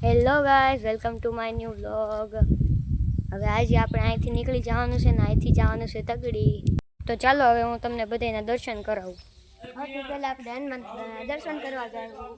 Hello guys, welcome to my new vlog. હવે આજે આપણે અહીંથી નીકળી જવાનું છે ને અહીંથી જવાનું છે તગડી। તો ચાલો હવે હું તમને બધાના દર્શન કરાવું। સૌથી પહેલા આપણે હનુમાન દર્શન કરવા જવું।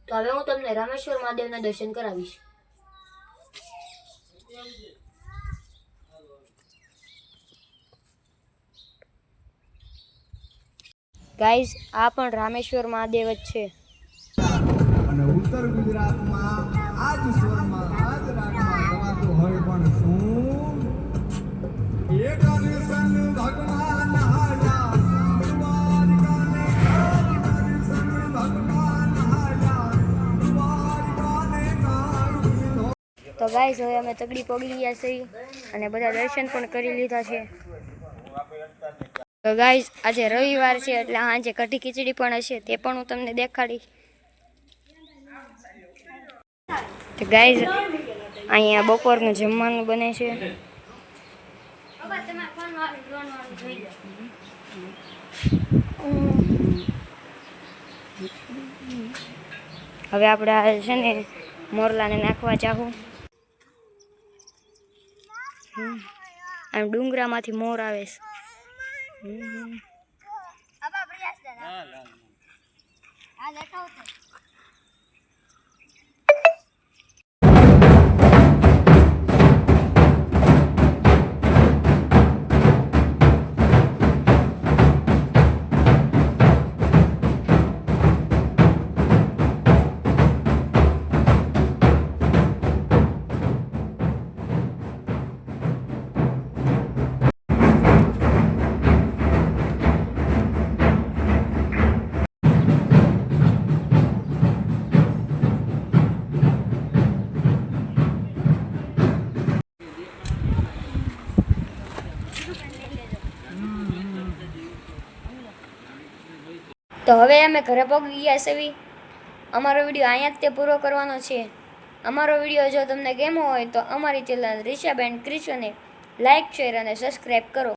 તો હવે હું તમને રામેશ્વર મહાદેવના દર્શન કરાવીશ। ગાઈઝ, આ પણ રામેશ્વર મહાદેવ જ છે। અને ઉત્તર ગુજરાતમાં આજ સ્વરમાં આજ રાગમાં ગવાતો હોય પણ શું એક દર્શન ભગવાન આયા દ્વારકાને દર્શન ભગવાન આયા દ્વારકાને કાઢી। તો ગાઈઝ, હવે અમે તગડી પગી ગયા છીએ અને બધા દર્શન પણ કરી લીધા છે। તો ગાઈઝ, આજે રવિવાર છે એટલે આજે કઢી ખીચડી પણ હશે, તે પણ હું તમને દેખાડીશ। તો ગાઈઝ, અહીંયા બપોરનું જમવાનું બને છે। હવે આપણે આ છે ને મોરલાને નાખવા ચાહું। આમ ડુંગરામાંથી મોર આવે છે। તો હવે અમે ઘરે પહોંચી ગયા છીએ। અમારો વિડીયો અહીંયા જ તે પૂરો કરવાનો છે। અમારો વિડીયો જો તમને ગમ્યો હોય તો અમારી ચેનલ રિષાબેન ક્રિશને લાઇક, શેર અને સબસ્ક્રાઈબ કરો।